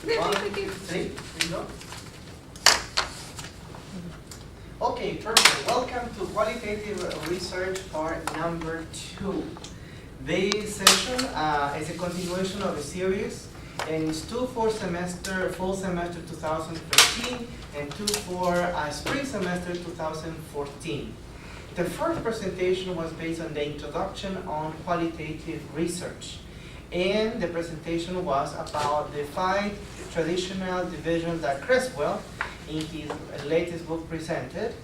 1, 2, 3. Here we go. Okay, perfect. Welcome to Qualitative Research part number 2. This session is a continuation of a series, and it's 2 for fall semester 2013 and 2 for spring semester 2014. The first presentation was based on the introduction on qualitative research. And the presentation was about the 5 traditional divisions that Creswell, in his latest book, presented.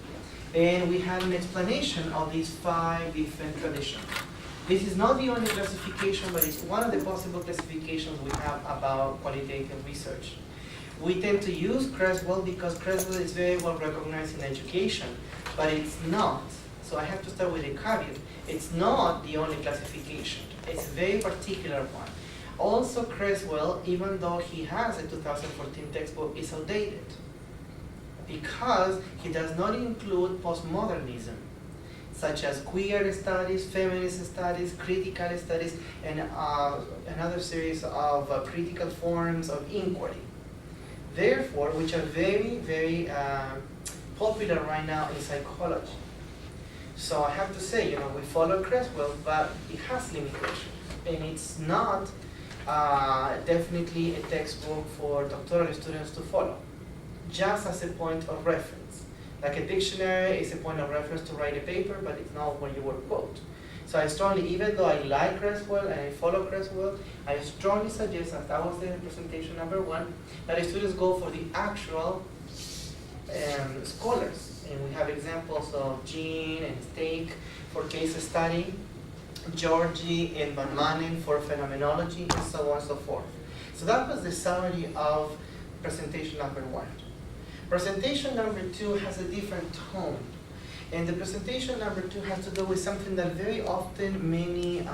And we had an explanation of these 5 different traditions. This is not the only classification, but it's one of the possible classifications we have about qualitative research. We tend to use Creswell because Creswell is very well recognized in education, but it's not. So I have to start with a caveat. It's not the only classification. It's a very particular one. Also, Creswell, even though he has a 2014 textbook, is outdated because he does not include postmodernism, such as queer studies, feminist studies, critical studies, and another series of critical forms of inquiry. Therefore, which are very, very popular right now in psychology. So I have to say, we follow Creswell, but it has limitations, and it's not definitely a textbook for doctoral students to follow, just as a point of reference. Like a dictionary is a point of reference to write a paper, but it's not where you will quote. So I strongly, even though I like Creswell and I follow Creswell, I strongly suggest, as that was the presentation number 1, that students go for the actual scholars. And we have examples of Jean and Stake for case study, Georgie and Van Manen for phenomenology, and so on and so forth. So that was the summary of presentation number 1. Presentation number 2 has a different tone. And the presentation number 2 has to do with something that very often many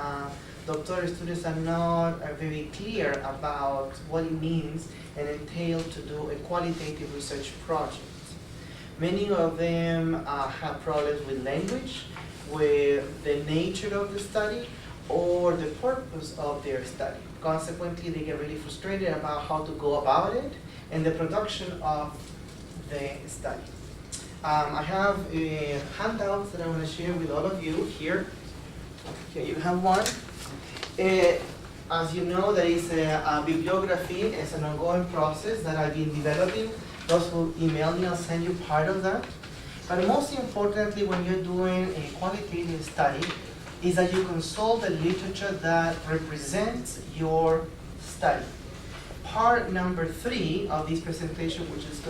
doctoral students are very clear about what it means and entail to do a qualitative research project. Many of them have problems with language, with the nature of the study, or the purpose of their study. Consequently, they get really frustrated about how to go about it and the production of the study. I have handouts that I want to share with all of you here. Okay, you have one. As you know, there is a bibliography. It's an ongoing process that I've been developing. Those who email me, I'll send you part of that. But most importantly, when you're doing a qualitative study, is that you consult the literature that represents your study. Part number 3 of this presentation, which is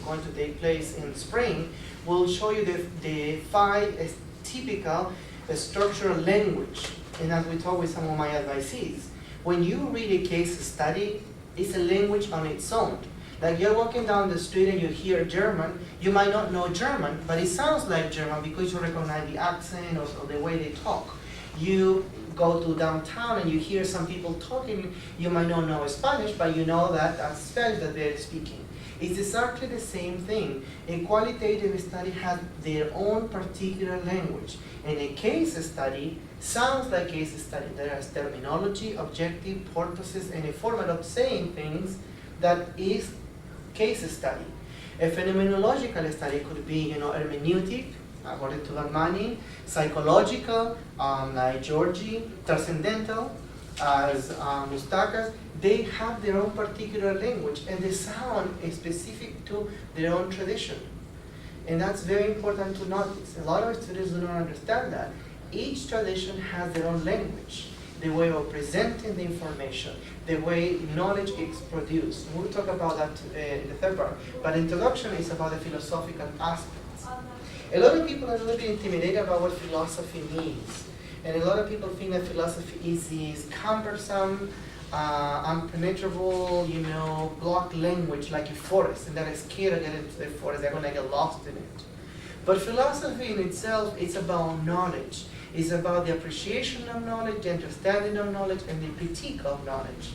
going to take place in spring, will show you the 5 typical structural language. And as we talk with some of my advisees, when you read a case study, it's a language on its own. Like you're walking down the street and you hear German, you might not know German, but it sounds like German because you recognize the accent or the way they talk. You go to downtown and you hear some people talking, you might not know Spanish, but you know that that's Spanish that they're speaking. It's exactly the same thing. A qualitative study has their own particular language, and a case study sounds like case study. There is terminology, objective, purposes, and a format of saying things that is case study. A phenomenological study could be, hermeneutic, according to Van Manen, psychological, like Georgie, transcendental, as Mustakas. They have their own particular language, and the sound is specific to their own tradition. And that's very important to notice. A lot of students do not understand that. Each tradition has their own language, the way of presenting the information, the way knowledge is produced. We'll talk about that in the third part. But introduction is about the philosophical aspects. A lot of people are a little bit intimidated about what philosophy means. And a lot of people think that philosophy is this cumbersome, impenetrable, block language like a forest, and that is scared to get into the forest, they're going to get lost in it. But philosophy in itself is about knowledge. It's about the appreciation of knowledge, the understanding of knowledge, and the critique of knowledge.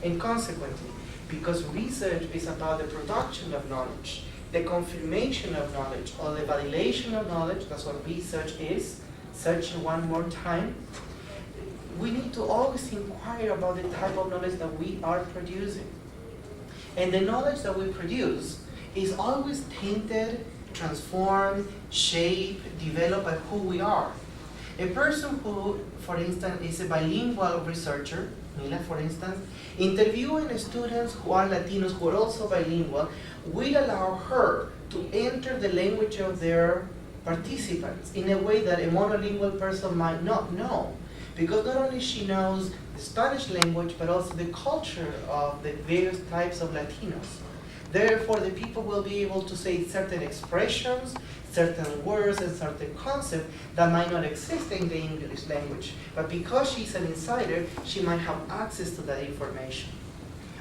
And consequently, because research is about the production of knowledge, the confirmation of knowledge, or the validation of knowledge, that's what research is, searching one more time, we need to always inquire about the type of knowledge that we are producing. And the knowledge that we produce is always tainted, transformed, shaped, developed by who we are. A person who, for instance, is a bilingual researcher, Mila, for instance, interviewing students who are Latinos who are also bilingual, will allow her to enter the language of their participants in a way that a monolingual person might not know. Because not only she knows the Spanish language, but also the culture of the various types of Latinos. Therefore, the people will be able to say certain expressions, certain words, and certain concepts that might not exist in the English language. But because she's an insider, she might have access to that information.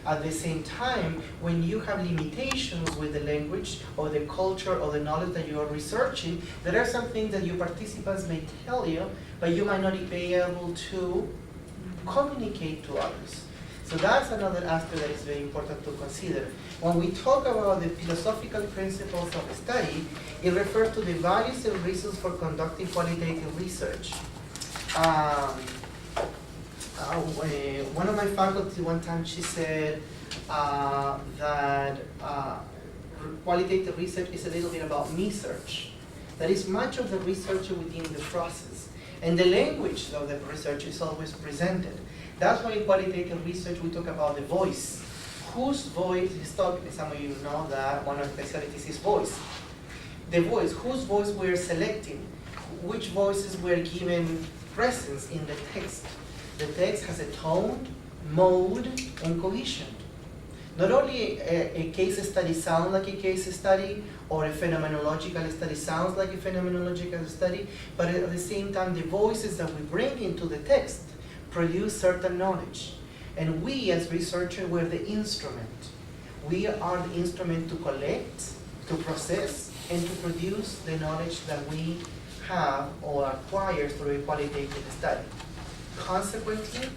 At the same time, when you have limitations with the language or the culture or the knowledge that you are researching, there are some things that your participants may tell you, but you might not be able to communicate to others. So that's another aspect that is very important to consider. When we talk about the philosophical principles of study, it refers to the values and reasons for conducting qualitative research. One of my faculty one time, she said that qualitative research is a little bit about me-search. That is much of the research within the process. And the language of the research is always presented. That's why in qualitative research we talk about the voice. Whose voice is talking? Some of you know that one of the specialties is voice. The voice, whose voice we're selecting, which voices we're given presence in the text. The text has a tone, mode, and cohesion. Not only a case study sounds like a case study, or a phenomenological study sounds like a phenomenological study, but at the same time, the voices that we bring into the text produce certain knowledge. And we, as researchers, we're the instrument. We are the instrument to collect, to process, and to produce the knowledge that we have or acquire through a qualitative study. Consequently,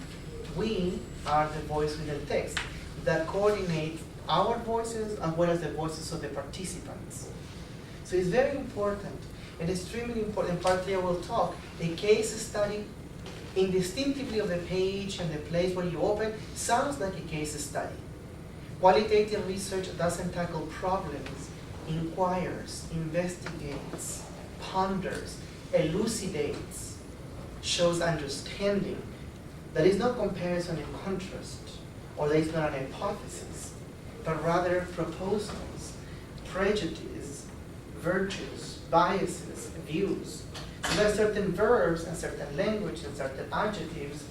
we are the voice in the text that coordinates our voices as well as the voices of the participants. So it's very important and extremely important. Partly I will talk, a case study indistinctively of the page and the place where you open sounds like a case study. Qualitative research doesn't tackle problems, inquires, investigates, ponders, elucidates, shows understanding. That is not comparison and contrast, or that is not an hypothesis, but rather proposals, prejudices, virtues, biases, views. So there are certain verbs and certain language and certain adjectives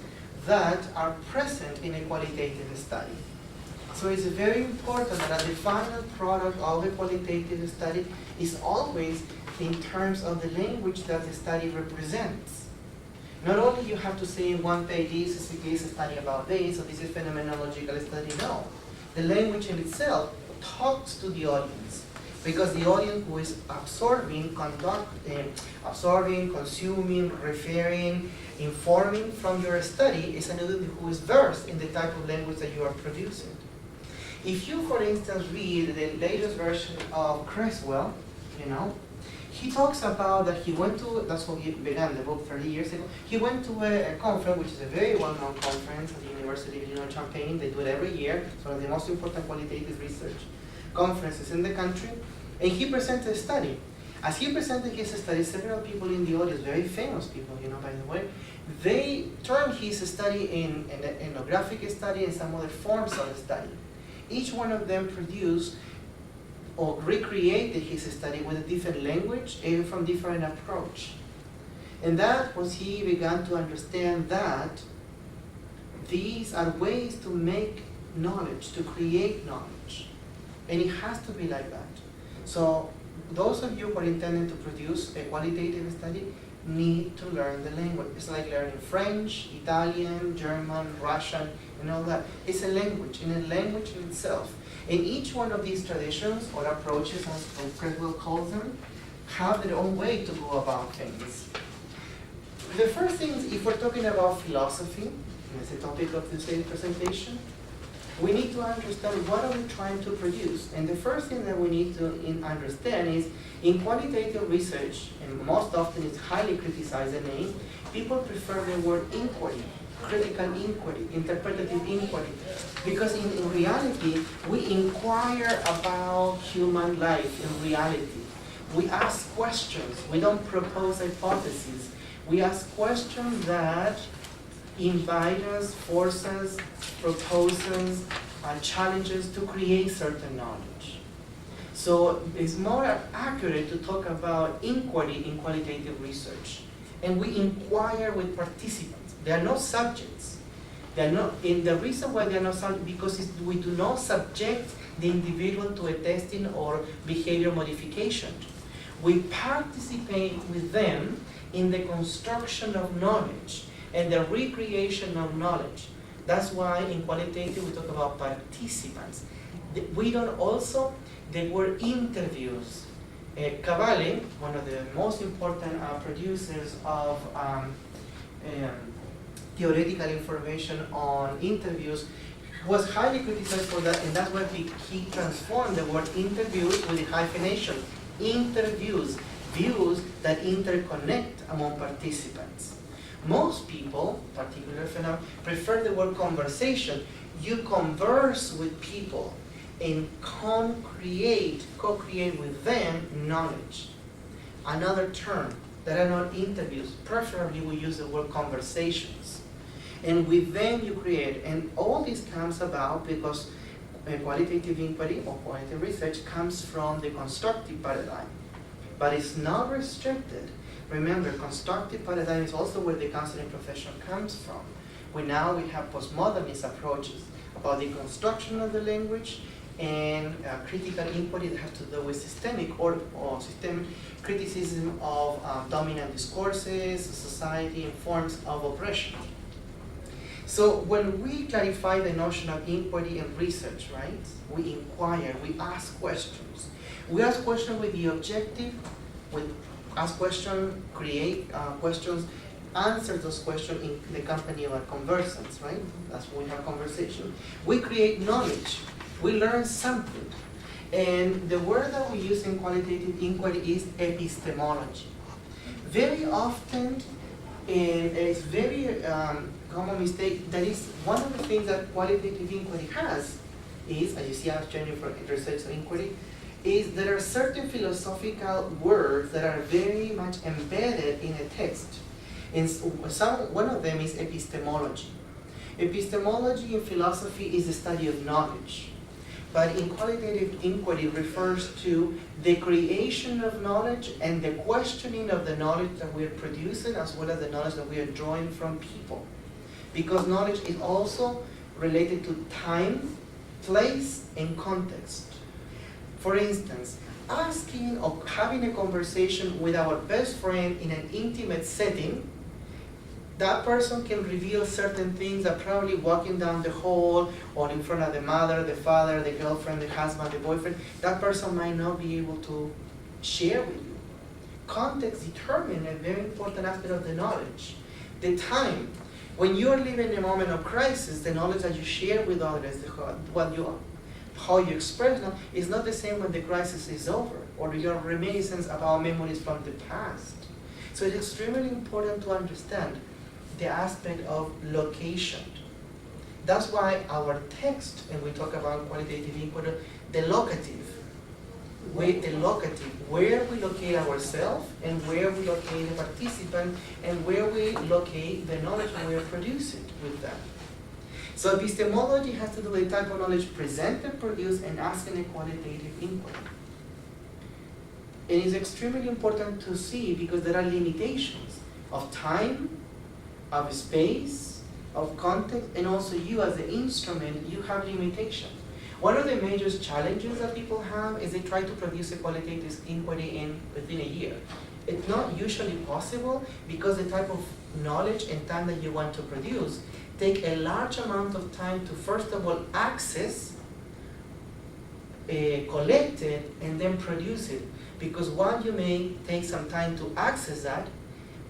that are present in a qualitative study. So it's very important that the final product of a qualitative study is always in terms of the language that the study represents. Not only you have to say in one page, this is a case study about this, or this is phenomenological study, no. The language in itself talks to the audience, because the audience who is absorbing, consuming, referring, informing from your study is an audience who is versed in the type of language that you are producing. If you, for instance, read the latest version of Creswell, he talks about that he went to, that's how he began the book 30 years ago, he went to a conference, which is a very well-known conference at the University of Illinois Champaign. They do it every year. It's one of the most important qualitative research conferences in the country. And he presented a study. As he presented his study, several people in the audience, very famous people, by the way, they turned his study in an ethnographic study and some other forms of study. Each one of them produced or recreated his study with a different language and from different approach. And that was he began to understand that these are ways to make knowledge, to create knowledge. And it has to be like that. So those of you who are intending to produce a qualitative study need to learn the language. It's like learning French, Italian, German, Russian, and all that. It's a language, and a language in itself. And each one of these traditions or approaches, as Creswell calls them, have their own way to go about things. The first thing is, if we're talking about philosophy, as the topic of today's presentation, we need to understand what are we trying to produce. And the first thing that we need to understand is, in qualitative research, and most often it's highly criticized, the name, people prefer the word inquiry. critical inquiry, interpretative inquiry, because in reality, we inquire about human life in reality. We ask questions. We don't propose hypotheses. We ask questions that invite us, force us, propose us, challenges to create certain knowledge. So it's more accurate to talk about inquiry in qualitative research. And we inquire with participants. They are not subjects. They are not, and the reason why they are not subjects because we do not subject the individual to a testing or behavior modification. We participate with them in the construction of knowledge and the recreation of knowledge. That's why in qualitative we talk about participants. We don't also, there were interviews. Cavalli, one of the most important producers of theoretical information on interviews, was highly criticized for that, and that's why he transformed the word interviews with the hyphenation. Interviews, views that interconnect among participants. Most people, particularly phenomena, prefer the word conversation. You converse with people and co-create with them knowledge. Another term that are not interviews, preferably we use the word conversations. And with them you create, and all this comes about because qualitative inquiry or qualitative research comes from the constructive paradigm. But it's not restricted. Remember, constructive paradigm is also where the counseling profession comes from. We have postmodernist approaches about the construction of the language and critical inquiry that have to do with systemic or systemic criticism of dominant discourses, society, and forms of oppression. So when we clarify the notion of inquiry and research, right, we inquire, we ask questions. We ask questions with the objective, ask questions, create questions, answer those questions in the company of our conversants, right? That's when we have conversation. We create knowledge. We learn something. And the word that we use in qualitative inquiry is epistemology. Very often, and it's very common mistake, that is one of the things that qualitative inquiry has is, as you see our journey for research inquiry, is there are certain philosophical words that are very much embedded in a text. And one of them is epistemology. Epistemology in philosophy is the study of knowledge. But in qualitative inquiry refers to the creation of knowledge and the questioning of the knowledge that we are producing as well as the knowledge that we are drawing from people. Because knowledge is also related to time, place, and context. For instance, asking or having a conversation with our best friend in an intimate setting, that person can reveal certain things that probably walking down the hall or in front of the mother, the father, the girlfriend, the husband, the boyfriend, that person might not be able to share with you. Context determines a very important aspect of the knowledge. The time. When you are living in a moment of crisis, the knowledge that you share with others, how you express them, is not the same when the crisis is over or your reminiscence about memories from the past. So it's extremely important to understand the aspect of location. That's why our text, and we talk about qualitative inquiry, the locative, where we locate ourselves and where we locate the participant and where we locate the knowledge that we are producing with them. So epistemology has to do with the type of knowledge presented, produced, and asking a qualitative inquiry. It is extremely important to see because there are limitations of time, of space, of context, and also you as the instrument, you have limitations. One of the major challenges that people have is they try to produce a qualitative inquiry within a year. It's not usually possible because the type of knowledge and time that you want to produce take a large amount of time to first of all access, collect it, and then produce it. Because while you may take some time to access that,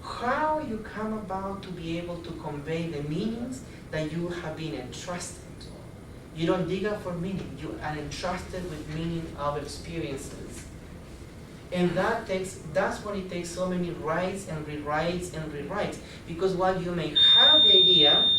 how you come about to be able to convey the meanings that you have been entrusted. You don't dig up for meaning, you are entrusted with meaning of experiences. And that's when it takes so many writes and rewrites and rewrites. Because while you may have the idea,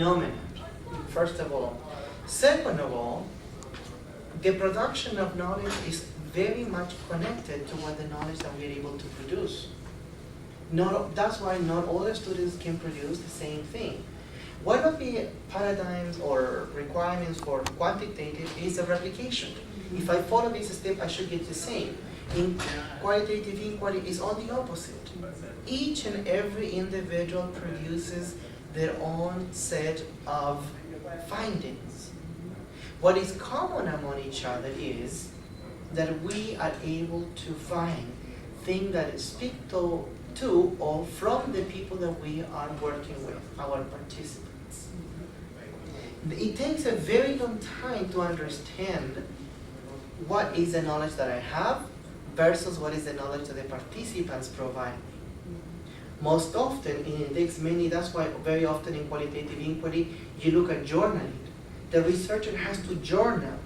phenomenon, first of all. Second of all, the production of knowledge is very much connected to what the knowledge that we're able to produce. That's why not all the students can produce the same thing. One of the paradigms or requirements for quantitative is a replication. If I follow this step, I should get the same. In qualitative inquiry, it's all the opposite. Each and every individual produces their own set of findings. What is common among each other is that we are able to find things that speak to or from the people that we are working with, our participants. It takes a very long time to understand what is the knowledge that I have versus what is the knowledge that the participants provide me. Most often, and it takes many, that's why very often in qualitative inquiry, you look at journaling. The researcher has to journal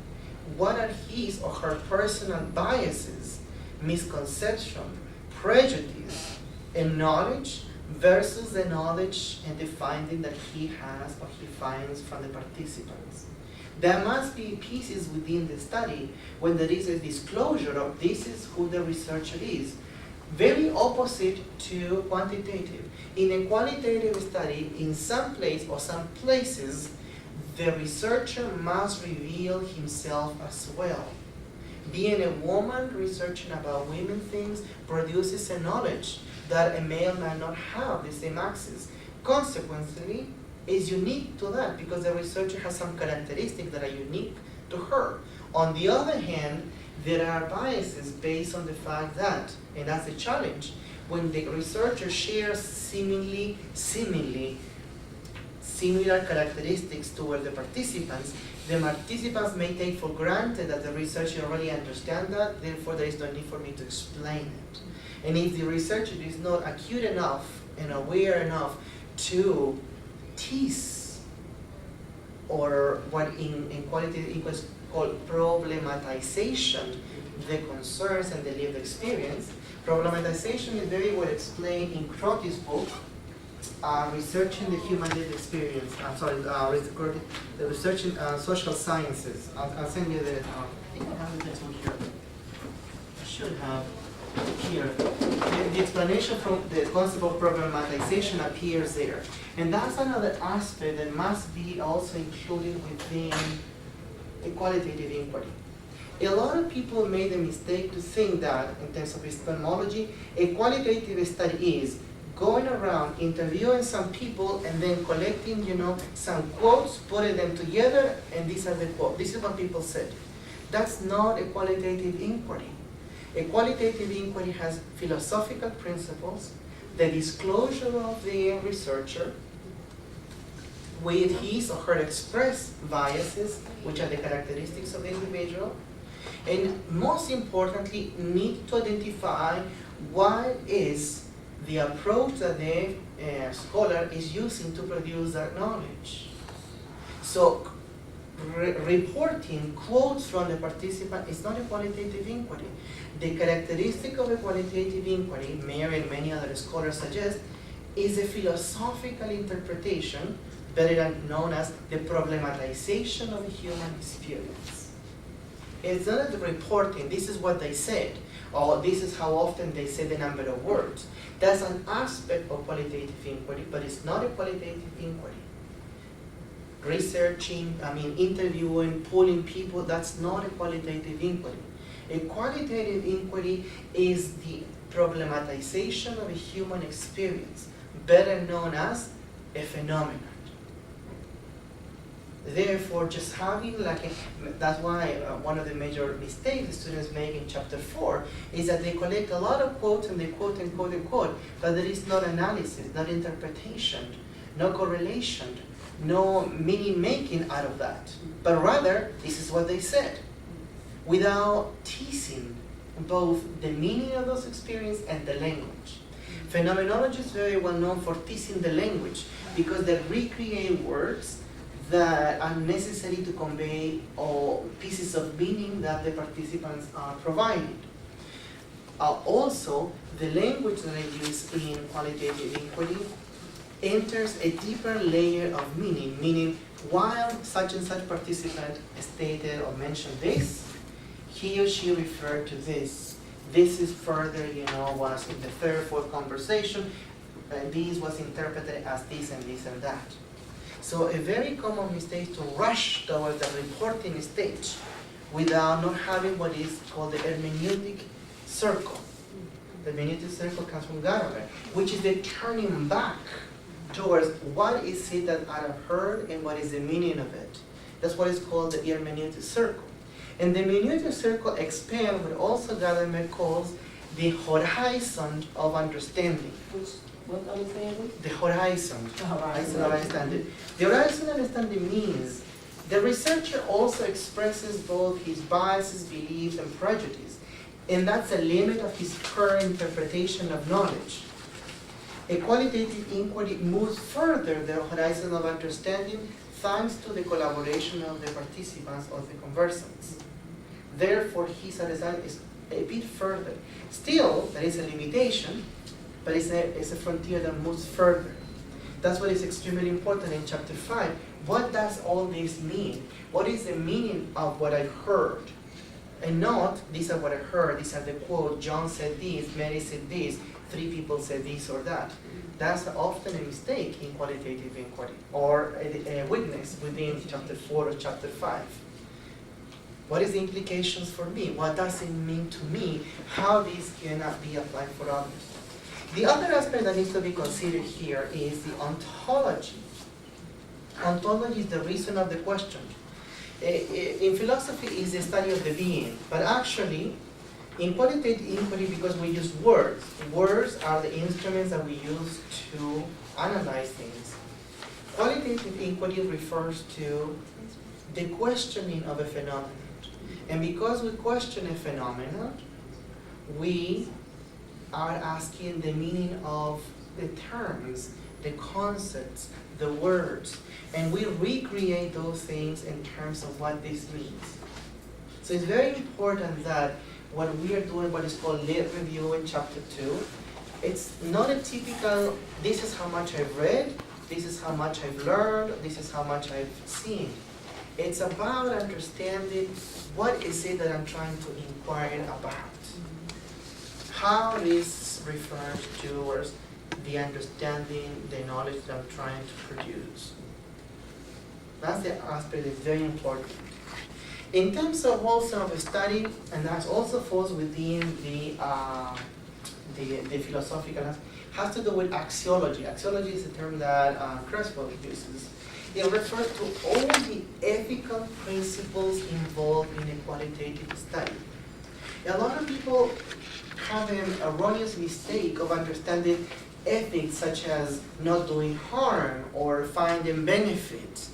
what are his or her personal biases, misconception, prejudice, and knowledge versus the knowledge and the finding that he has or he finds from the participants. There must be pieces within the study when there is a disclosure of this is who the researcher is. Very opposite to quantitative. In a qualitative study, in some place or some places, the researcher must reveal himself as well. Being a woman researching about women things produces a knowledge that a male might not have the same access. Consequently, is unique to that because the researcher has some characteristics that are unique to her. On the other hand, there are biases based on the fact that, and that's a challenge, when the researcher shares similar characteristics toward the participants may take for granted that the researcher already understands that, therefore there is no need for me to explain it. And if the researcher is not acute enough and aware enough to tease, or what in qualitative inquiry is called problematization, the concerns and the lived experience. Problematization is very well explained in Crotty's book, Researching the Human Lived Experience. The Researching Social Sciences. I'll send you the, I think I have the text one here. I should have here. The explanation from the concept of problematization appears there. And that's another aspect that must be also included within a qualitative inquiry. A lot of people made the mistake to think that, in terms of epistemology, a qualitative study is going around interviewing some people and then collecting, some quotes, putting them together, and these are the quotes. This is what people said. That's not a qualitative inquiry. A qualitative inquiry has philosophical principles, the disclosure of the researcher with his or her expressed biases, which are the characteristics of the individual, and most importantly, need to identify what is the approach that the scholar is using to produce that knowledge. So, reporting quotes from the participant is not a qualitative inquiry. The characteristic of a qualitative inquiry, Mayer and many other scholars suggest, is a philosophical interpretation, better known as the problematization of a human experience. It's not the reporting, this is what they said, or this is how often they say the number of words. That's an aspect of qualitative inquiry, but it's not a qualitative inquiry. Researching, interviewing, polling people, that's not a qualitative inquiry. A qualitative inquiry is the problematization of a human experience, better known as a phenomenon. Therefore, just having that's why one of the major mistakes the students make in chapter 4 is that they collect a lot of quotes and they quote and quote and quote, but there is no analysis, no interpretation, no correlation, no meaning making out of that. But rather, this is what they said, without teasing both the meaning of those experiences and the language. Phenomenology is very well known for teasing the language because they recreate words that are necessary to convey or pieces of meaning that the participants are providing. Also, the language that I use in qualitative inquiry enters a deeper layer of meaning, meaning while such and such participant stated or mentioned this, he or she referred to this. This is further, was in the third, fourth conversation, this was interpreted as this and this and that. So a very common mistake is to rush towards the reporting stage without not having what is called the hermeneutic circle. The hermeneutic circle comes from Gadamer, which is the turning back towards what is it that I have heard and what is the meaning of it. That's what is called the hermeneutic circle. And the hermeneutic circle expands what also Gadamer calls the horizon of understanding. What understanding? The horizon. The horizon. of understanding. The horizon of understanding means the researcher also expresses both his biases, beliefs, and prejudice. And that's a limit of his current interpretation of knowledge. A qualitative inquiry moves further the horizon of understanding thanks to the collaboration of the participants or the conversants. Therefore, his understanding is a bit further. Still, there is a limitation, but it's a frontier that moves further. That's what is extremely important in chapter 5. What does all this mean? What is the meaning of what I heard? And not, these are what I heard, these are the quote, John said this, Mary said this, 3 people said this or that. That's often a mistake in qualitative inquiry, or a witness within chapter 4 or chapter 5. What is the implications for me? What does it mean to me? How this cannot be applied for others? The other aspect that needs to be considered here is the ontology. Ontology is the reason of the question. In philosophy, it's the study of the being, but actually, in qualitative inquiry, because we use words, words are the instruments that we use to analyze things. Qualitative inquiry refers to the questioning of a phenomenon. And because we question a phenomenon, we are asking the meaning of the terms, the concepts, the words, and we recreate those things in terms of what this means. So it's very important that what we are doing, what is called lit review in chapter 2, it's not a typical, this is how much I've read, this is how much I've learned, this is how much I've seen. It's about understanding what is it that I'm trying to inquire about. How this refers towards the understanding, the knowledge that I'm trying to produce. That's the aspect that's very important. In terms of also of study, and that also falls within the philosophical aspect, has to do with axiology. Axiology is a term that Creswell uses. It refers to all the ethical principles involved in a qualitative study. A lot of people have an erroneous mistake of understanding ethics such as not doing harm or finding benefit.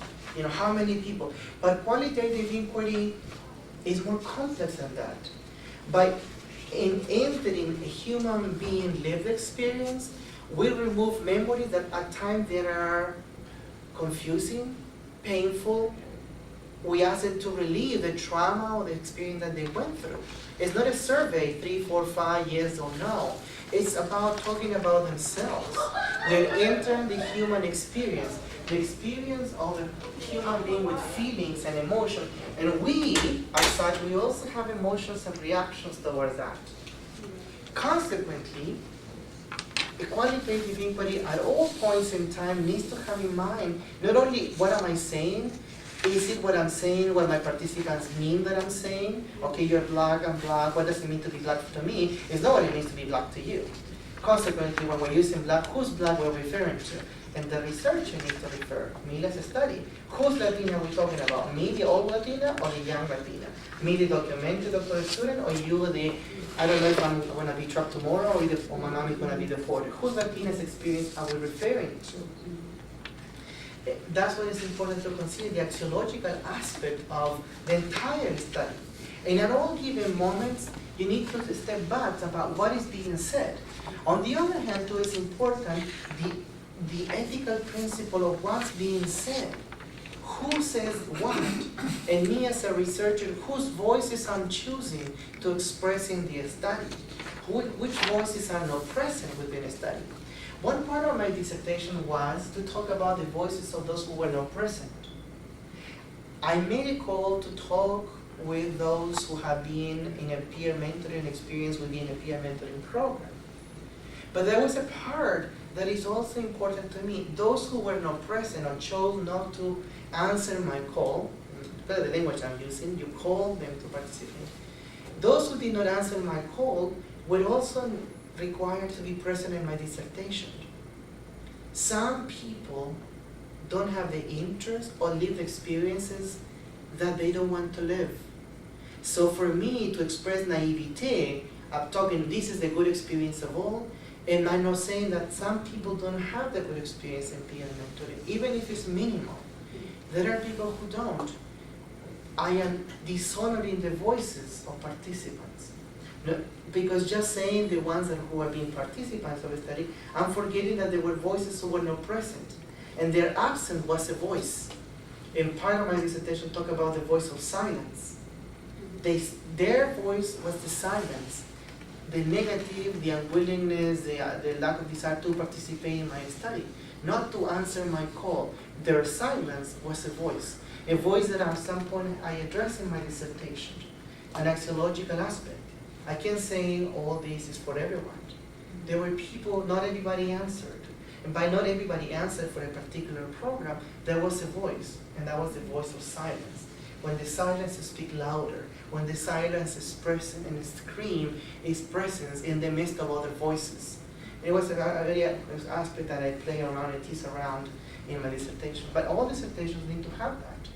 How many people? But qualitative inquiry is more complex than that. By entering a human being lived experience, we remove memories that at times they are confusing, painful. We ask them to relieve the trauma or the experience that they went through. It's not a survey, 3, 4, 5 years or no. It's about talking about themselves. We're entering the human experience, the experience of a human being with feelings and emotions. And we, as such, we also have emotions and reactions towards that. Consequently, a qualitative inquiry at all points in time needs to have in mind not only what am I saying, is it what I'm saying, what my participants mean that I'm saying? Okay, you're black, I'm black, what does it mean to be black to me? It's not what it means to be black to you. Consequently, when we're using black, who's black we're referring to? And the researcher needs to refer, me, let's study. Who's Latina are we talking about? Me, the old Latina, or the young Latina? Me, the documented doctoral student, or you, the, I don't know if I'm going to be trapped tomorrow, or my mom is going to be deported. Whose Latina's experience are we referring to? That's why it's important to consider the axiological aspect of the entire study. And at all given moments, you need to step back about what is being said. On the other hand, too, it's important the ethical principle of what's being said. Who says what? And me as a researcher, whose voices I'm choosing to express in the study? which voices are not present within a study. One part of my dissertation was to talk about the voices of those who were not present. I made a call to talk with those who have been in a peer mentoring experience within a peer mentoring program. But there was a part that is also important to me. Those who were not present or chose not to answer my call, the language I'm using, you call them to participate. Those who did not answer my call were also required to be present in my dissertation. Some people don't have the interest or live experiences that they don't want to live. So for me to express naivete, I'm talking this is the good experience of all, and I'm not saying that some people don't have the good experience in peer mentoring, even if it's minimal. There are people who don't. I am dishonoring the voices of participants. No, because just saying the ones who have been participants of the study, I'm forgetting that there were voices who were not present. And their absence was a voice. And part of my dissertation talked about the voice of silence. Their voice was the silence, the negative, the unwillingness, the lack of desire to participate in my study, not to answer my call. Their silence was a voice that at some point I addressed in my dissertation, an axiological aspect. I can't say all this is for everyone. There were people, not everybody answered. And by not everybody answered for a particular program, there was a voice, and that was the voice of silence. When the silence speaks louder, when the silence is present and scream its presence in the midst of other voices. It was a very aspect that I play around and tease around in my dissertation. But all dissertations need to have that.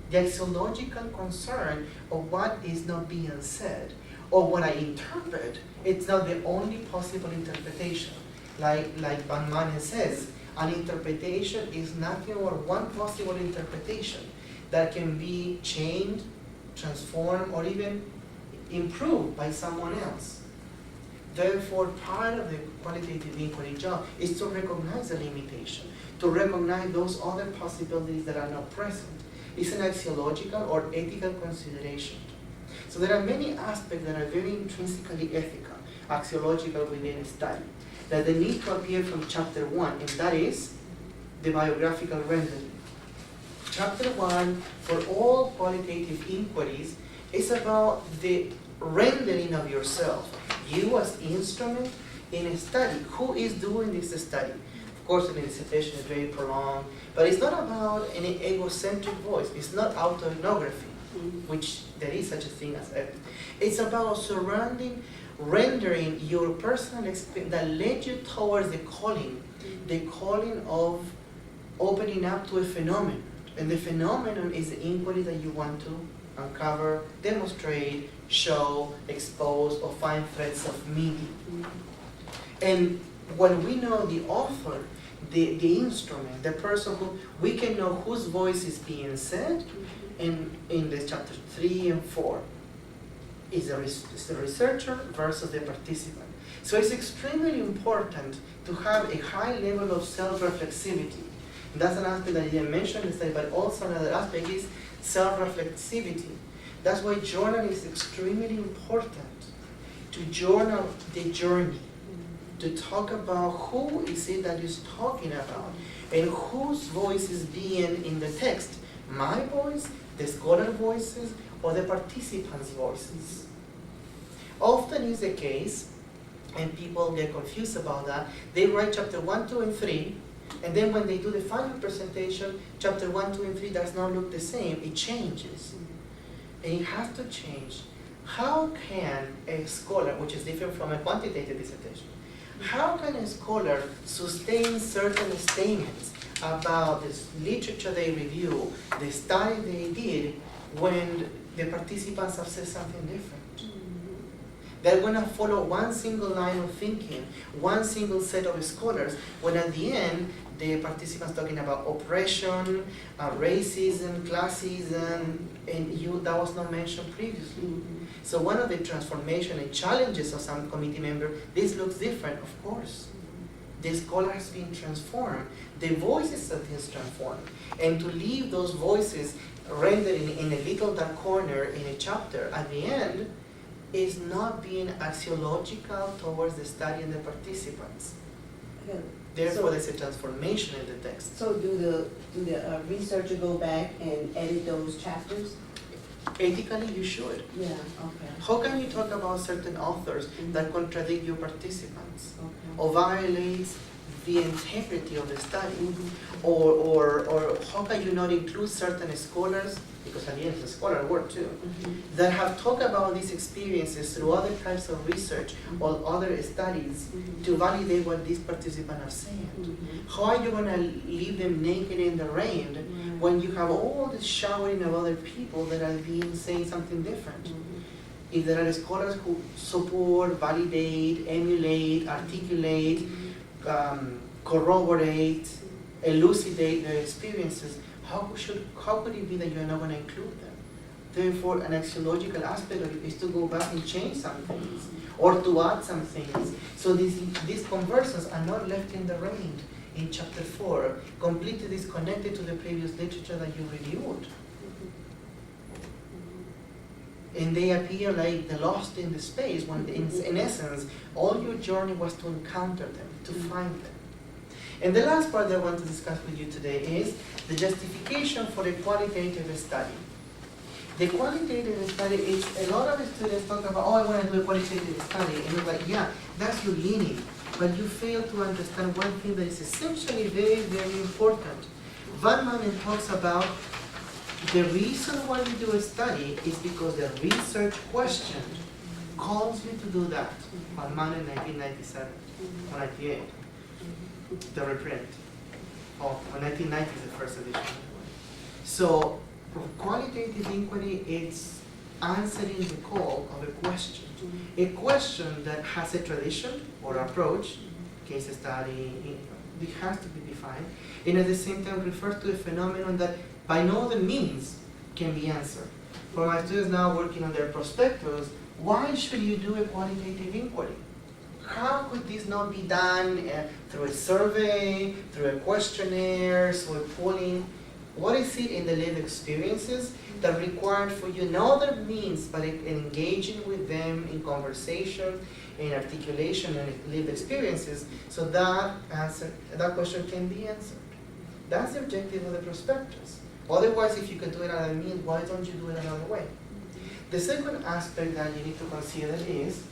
The axiological concern of what is not being said, or what I interpret, it's not the only possible interpretation. Like Van Manen says, an interpretation is nothing but one possible interpretation that can be changed, transformed, or even improved by someone else. Therefore, part of the qualitative inquiry job is to recognize the limitation, to recognize those other possibilities that are not present. It's an axiological or ethical consideration. So there are many aspects that are very intrinsically ethical, axiological within a study, that they need to appear from chapter 1, and that is the biographical rendering. Chapter 1, for all qualitative inquiries, is about the rendering of yourself. You as instrument in a study. Who is doing this study? Of course, the dissertation is very prolonged, but it's not about any egocentric voice. It's not autoethnography, which there is such a thing as it. It's about rendering your personal experience that led you towards the calling of opening up to a phenomenon. And the phenomenon is the inquiry that you want to uncover, demonstrate, show, expose, or find threads of meaning. And when we know the author, the instrument, the person who, we can know whose voice is being said in the chapter 3 and 4. Is the researcher versus the participant. So it's extremely important to have a high level of self-reflexivity. And that's an aspect that I didn't mention in the study, but also another aspect is self-reflexivity. That's why journaling is extremely important. To journal the journey, to talk about who is it that is talking about, and whose voice is being in the text. My voice, the scholar voices, or the participants' voices. Often is the case, and people get confused about that, they write chapter 1, 2, and 3, and then when they do the final presentation, chapter 1, 2, and 3 does not look the same, it changes. And it has to change. How can a scholar, which is different from a quantitative dissertation, how can a scholar sustain certain statements about this literature they review, the study they did, when the participants have said something different? They're going to follow one single line of thinking, one single set of scholars, when at the end, the participants talking about oppression, racism, classism, and that was not mentioned previously. So one of the transformation and challenges of some committee member, this looks different, of course. The scholar has been transformed. The voices have been transformed. And to leave those voices rendered in a little dark corner in a chapter, at the end, is not being axiological towards the study and the participants. Okay. Therefore, So- there's a transformation in the text. So do the researcher go back and edit those chapters? Ethically, you should. Yeah, okay, How can you talk about certain authors that contradict your participants okay. or violates the integrity of the study? Mhm. Or how can you not include certain scholars, because at the end it's a scholar work too, Mhm. that have talked about these experiences through other types of research or other studies Mhm. to validate what these participants are saying? Mhm. How are you going to leave them naked in the rain Right. when you have all this showering of other people that are being saying something different? Mhm. If there are scholars who support, validate, emulate, articulate, corroborate, elucidate their experiences, how could it be that you're not going to include them? Therefore, an axiological aspect of it is to go back and change some things or to add some things. So these conversions are not left in the rain in chapter 4, completely disconnected to the previous literature that you reviewed. And they appear like the lost in the space when in essence, all your journey was to encounter them, to find them. And the last part that I want to discuss with you today is the justification for a qualitative study. The qualitative study is, a lot of students talk about, oh, I want to do a qualitative study. And you're like, yeah, that's your leaning. But you fail to understand one thing that is essentially very, very important. Van Manen talks about the reason why we do a study is because the research question calls you to do that. Van Manen, 1997 or 98, the reprint. Oh, 1990 is the first edition. So, qualitative inquiry is answering the call of a question. A question that has a tradition or approach, case study, it has to be defined, and at the same time refers to a phenomenon that by no other means can be answered. For my students now working on their prospectus, why should you do a qualitative inquiry? How could this not be done through a survey, through a questionnaire, through a polling? What is it in the lived experiences that required for you no other means but engaging with them in conversation, in articulation, and lived experiences, so that question can be answered? That's the objective of the prospectus. Otherwise, if you can do it another means, why don't you do it another way? The second aspect that you need to consider is,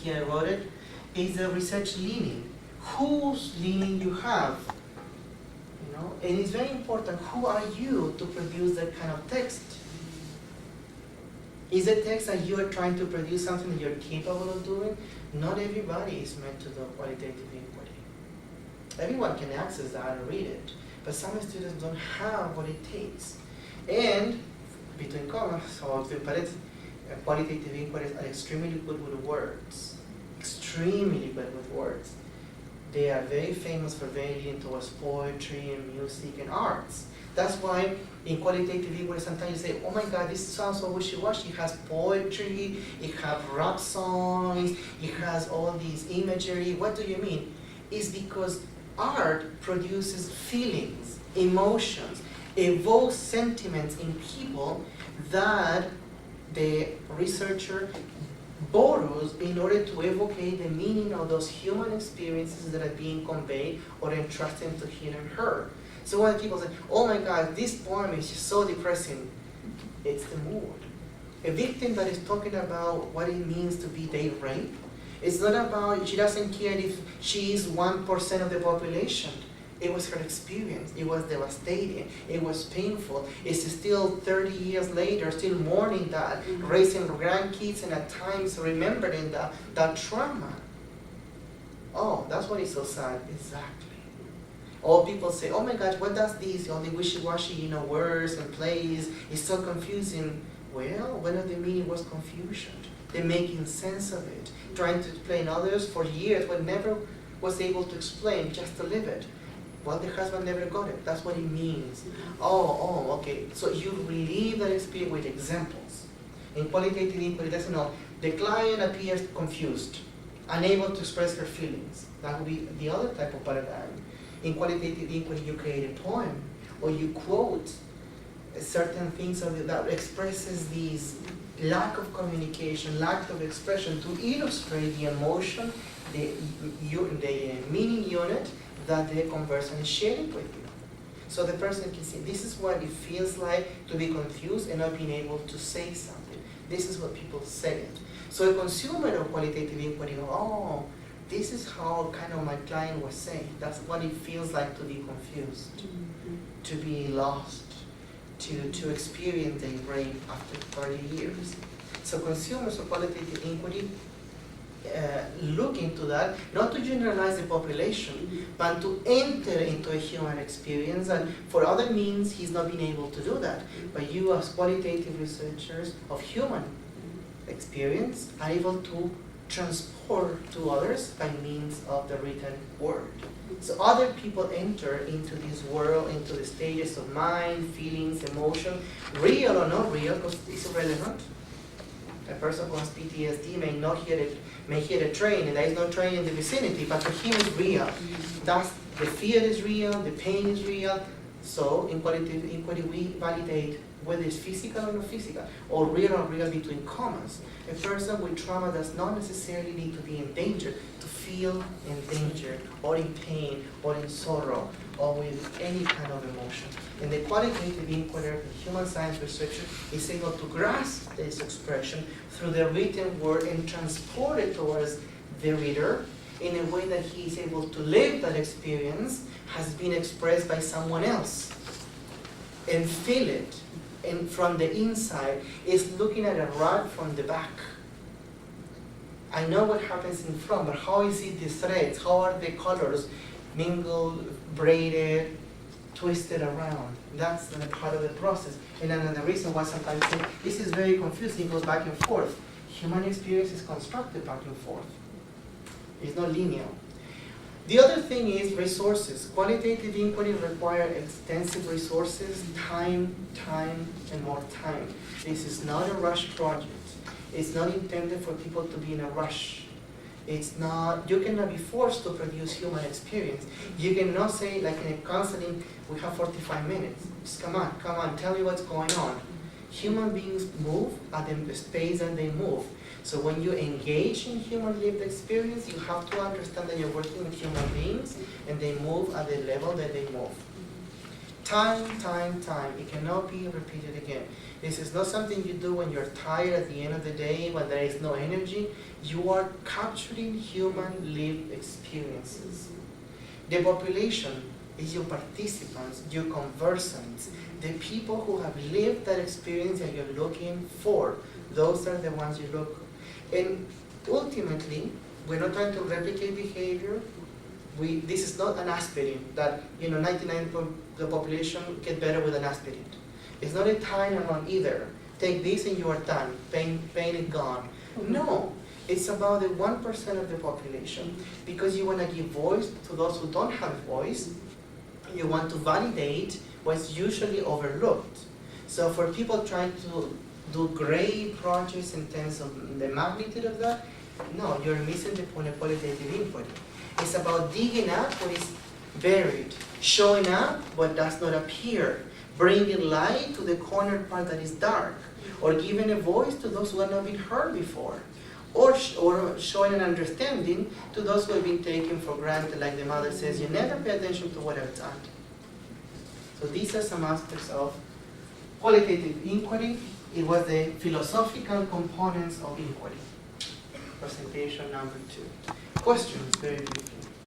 here I wrote it, is the research leaning. Whose leaning you have? You know, and it's very important, who are you to produce that kind of text? Is a text that you are trying to produce something that you're capable of doing? Not everybody is meant to do qualitative inquiry. Everyone can access that and read it, but some students don't have what it takes. And, between commas, or between parentheses, qualitative inquiries are extremely good with words. Extremely good with words. They are very famous for very leaning towards poetry and music and arts. That's why in qualitative inquiry sometimes you say, oh my God, this sounds so wishy-washy. It has poetry, it has rap songs, it has all these imagery. What do you mean? It's because art produces feelings, emotions, evokes sentiments in people that the researcher borrows in order to evocate the meaning of those human experiences that are being conveyed or entrusted to him and her. So when people say, oh my God, this poem is just so depressing, it's the mood. A victim that is talking about what it means to be date raped, it's not about, she doesn't care if she is 1% of the population. It was her experience. It was devastating. It was painful. It's still 30 years later, still mourning that, raising grandkids and at times remembering that trauma. Oh, that's what is so sad. Exactly. All people say, oh my gosh, what does this? All the wishy-washy, words and plays. It's so confusing. Well, one of the meaning was confusion. They're making sense of it, trying to explain others for years, but never was able to explain, just to live it. Well, the husband never got it. That's what it means. Oh, okay. So you relieve that experience with examples. In qualitative inquiry, doesn't know. The client appears confused, unable to express her feelings. That would be the other type of paradigm. In qualitative inquiry, you create a poem, or you quote certain things that expresses these lack of communication, lack of expression to illustrate the emotion, the meaning unit that the conversant is sharing with you. So the person can see, this is what it feels like to be confused and not being able to say something. This is what people say. So a consumer of qualitative inquiry goes, oh, this is how kind of my client was saying. That's what it feels like to be confused, to be lost, to experience a break after 30 years. So consumers of qualitative inquiry look into that, not to generalize the population, but to enter into a human experience. And for other means, he's not been able to do that. But you, as qualitative researchers of human experience, are able to transport to others by means of the written word. So other people enter into this world, into the stages of mind, feelings, emotion, real or not real, because it's irrelevant. A person who has PTSD may hear a train, and there is no train in the vicinity, but for him it's real. Thus, the fear is real, the pain is real. So in qualitative inquiry, we validate whether it's physical or not physical, or real between commas. A person with trauma does not necessarily need to be in danger to feel in danger, or in pain, or in sorrow, or with any kind of emotion. And the qualitative inquiry, the human science researcher, is able to grasp this expression through the written word and transport it towards the reader in a way that he is able to live that experience has been expressed by someone else and feel it. And from the inside is looking at a rod from the back. I know what happens in front, but how is it the threads? How are the colors mingled, braided, twisted around? That's the part of the process. And another reason why sometimes I say, this is very confusing, it goes back and forth. Human experience is constructed back and forth. It's not linear. The other thing is resources. Qualitative inquiry requires extensive resources, time, and more time. This is not a rush project. It's not intended for people to be in a rush. It's not, you cannot be forced to produce human experience. You cannot say, like in a counseling, we have 45 minutes. Just come on, tell me what's going on. Human beings move at the space that they move. So when you engage in human lived experience, you have to understand that you're working with human beings and they move at the level that they move. Time. It cannot be repeated again. This is not something you do when you're tired at the end of the day, when there is no energy. You are capturing human lived experiences. The population is your participants, your conversants, the people who have lived that experience that you're looking for. Those are the ones you look. And ultimately, we're not trying to replicate behavior. This is not an aspirin that 99% of the population get better with an aspirin. It's not a Tylenol either. Take this and you are done. Pain is gone. No, it's about the 1% of the population, because you want to give voice to those who don't have voice. You want to validate what's usually overlooked. So for people trying to do great projects in terms of the magnitude of that, no, you're missing the point of qualitative inquiry. It's about digging up what is buried, showing up what does not appear, bringing light to the corner part that is dark, or giving a voice to those who have not been heard before, or showing an understanding to those who have been taken for granted, like the mother says, you never pay attention to what I've done. So these are some aspects of qualitative inquiry. It was the philosophical components of inquiry. Presentation number 2. Questions, very briefly.